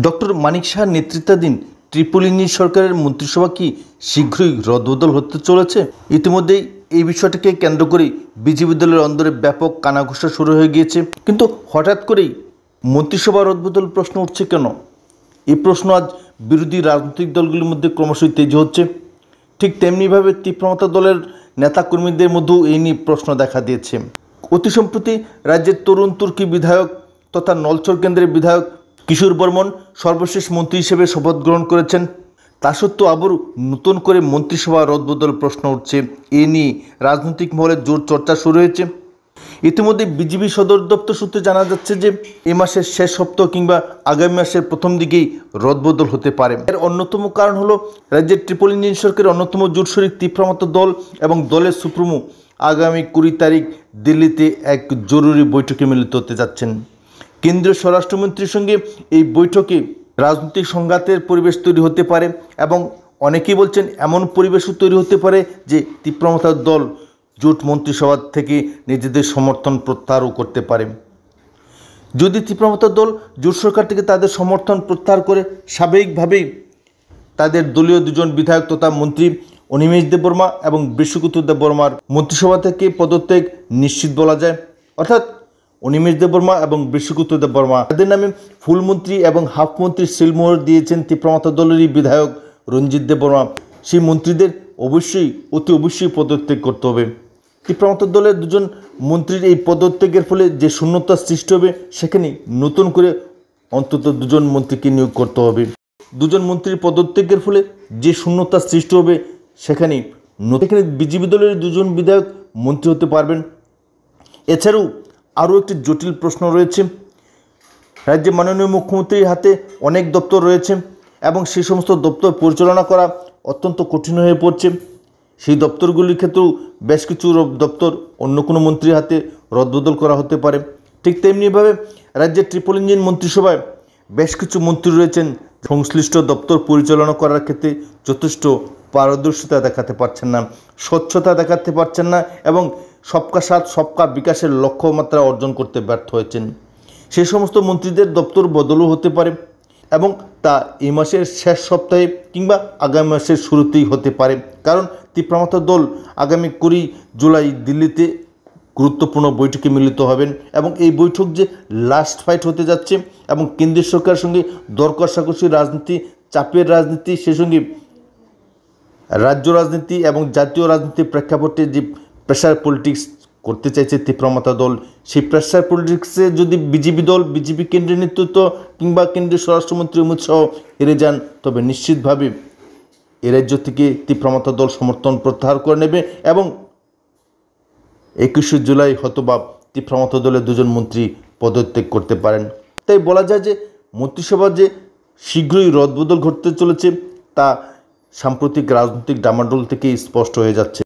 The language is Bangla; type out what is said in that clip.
ডক্টর মানিক সাহার নেতৃত্বাধীন ট্রিপলিনি সরকারের মন্ত্রিসভা কি শীঘ্রই রদবদল হতে চলেছে? ইতিমধ্যেই এই বিষয়টিকে কেন্দ্র করেই বিজেপি দলের অন্দরে ব্যাপক কানাঘুষা শুরু হয়ে গিয়েছে। কিন্তু হঠাৎ করেই মন্ত্রিসভা রদবদল প্রশ্ন উঠছে কেন? এই প্রশ্ন আজ বিরোধী রাজনৈতিক দলগুলির মধ্যে ক্রমশই তেজ হচ্ছে। ঠিক তেমনিভাবে তীব্রমতা দলের নেতাকর্মীদের মধ্যেও এই নিয়ে প্রশ্ন দেখা দিয়েছে। অতি সম্প্রতি রাজ্যের তরুণ তুর্কি বিধায়ক তথা নলছর কেন্দ্রের বিধায়ক কিশোর বর্মন সর্বশেষ মন্ত্রী হিসেবে শপথ গ্রহণ করেছেন। তা সত্ত্বেও আবারও নতুন করে মন্ত্রিসভা রদবদল প্রশ্ন উঠছে। এ নিয়ে রাজনৈতিক মহলে জোর চর্চা শুরু হয়েছে। ইতিমধ্যে বিজেপি সদর দপ্তর সূত্রে জানা যাচ্ছে যে এ মাসের শেষ সপ্তাহ কিংবা আগামী মাসের প্রথম দিকেই রদবদল হতে পারে। এর অন্যতম কারণ হলো রাজ্যের ট্রিপলিনি সরকারের অন্যতম জোট শরিক তীব্রমতা দল এবং দলের সুপ্রিমো আগামী 20 তারিখ দিল্লিতে এক জরুরি বৈঠকে মিলিত হতে যাচ্ছেন। কেন্দ্রীয় স্বরাষ্ট্রমন্ত্রীর সঙ্গে এই বৈঠকে রাজনৈতিক সংঘাতের পরিবেশ তৈরি হতে পারে এবং অনেকেই বলছেন এমন পরিবেশও তৈরি হতে পারে যে তীব্রমতার দল জোট মন্ত্রিসভা থেকে নিজেদের সমর্থন প্রত্যাহারও করতে পারে। যদি তীব্রমতার দল জোট সরকার থেকে তাদের সমর্থন প্রত্যাহার করে স্বাভাবিকভাবেই তাদের দলীয় দুজন বিধায়ক তথা মন্ত্রী অনিমেষ দেববর্মা এবং বিশ্বকুমার দেববর্মার মন্ত্রিসভা থেকে পদত্যাগ নিশ্চিত বলা যায়। অর্থাৎ অনিমেষ দেববর্মা এবং বিশ্বকুমার দেববর্মা তাদের নামে ফুল মন্ত্রী এবং হাফ মন্ত্রীর সিলমোহর দিয়েছেন তীব্রমতা দলেরই বিধায়ক রঞ্জিত দেববর্মা। সেই মন্ত্রীদের অতি অবশ্যই পদত্যাগ করতে হবে। তীব্রমতা দলের দুজন মন্ত্রীর এই পদত্যাগের ফলে যে শূন্যতা সৃষ্টি হবে সেখানে নতুন করে অন্তত দুজন মন্ত্রীকে নিয়োগ করতে হবে। দুজন মন্ত্রীর পদত্যাগের ফলে যে শূন্যতা সৃষ্টি হবে সেখানে বিজেপি দলের দুজন বিধায়ক মন্ত্রী হতে পারবেন। এছাড়াও আরও একটি জটিল প্রশ্ন রয়েছে। রাজ্যে মাননীয় মুখ্যমন্ত্রীর হাতে অনেক দপ্তর রয়েছে এবং সেই সমস্ত দপ্তর পরিচালনা করা অত্যন্ত কঠিন হয়ে পড়ছে। সেই দপ্তরগুলির ক্ষেত্রেও বেশ কিছু দপ্তর অন্য কোনো মন্ত্রীর হাতে রদবদল করা হতে পারে। ঠিক তেমনিভাবে রাজ্যের ট্রিপলিনি মন্ত্রিসভায় বেশ কিছু মন্ত্রী রয়েছেন সংশ্লিষ্ট দপ্তর পরিচালনা করার ক্ষেত্রে যথেষ্ট পারদর্শিতা দেখাতে পারছেন না, স্বচ্ছতা দেখাতে পারছেন না এবং সবকা সাথ সবকা বিকাশের লক্ষ্যমাত্রা অর্জন করতে ব্যর্থ হয়েছেন। সেই সমস্ত মন্ত্রীদের দপ্তর বদলও হতে পারে এবং তা এই মাসের শেষ সপ্তাহে কিংবা আগামী মাসের শুরুতেই হতে পারে। কারণ তীব্রমতা দল আগামী 20 জুলাই দিল্লিতে গুরুত্বপূর্ণ বৈঠকে মিলিত হবেন এবং এই বৈঠক যে লাস্ট ফাইট হতে যাচ্ছে এবং কেন্দ্রীয় সরকারের সঙ্গে দর কষাকষি রাজনীতি, চাপের রাজনীতি, সেই সঙ্গে রাজ্য রাজনীতি এবং জাতীয় রাজনীতির প্রেক্ষাপটে যে প্রেশার পলিটিক্স করতে চাইছে তীব্রমতা দল, সেই প্রেশার পলিটিক্সে যদি বিজেপি কেন্দ্রীয় নেতৃত্ব কিংবা কেন্দ্রীয় স্বরাষ্ট্রমন্ত্রী অমিত শাহ হেরে যান তবে নিশ্চিতভাবে এ রাজ্য থেকে তীব্রমতা দল সমর্থন প্রত্যাহার করে নেবে এবং 21 জুলাই হয়তোবা তীব্রমতা দলের দুজন মন্ত্রী পদত্যাগ করতে পারেন। তাই বলা যায় যে মন্ত্রিসভা যে শীঘ্রই রদবদল ঘটতে চলেছে তা সাম্প্রতিক রাজনৈতিক ডামাডোল থেকেই স্পষ্ট হয়ে যাচ্ছে।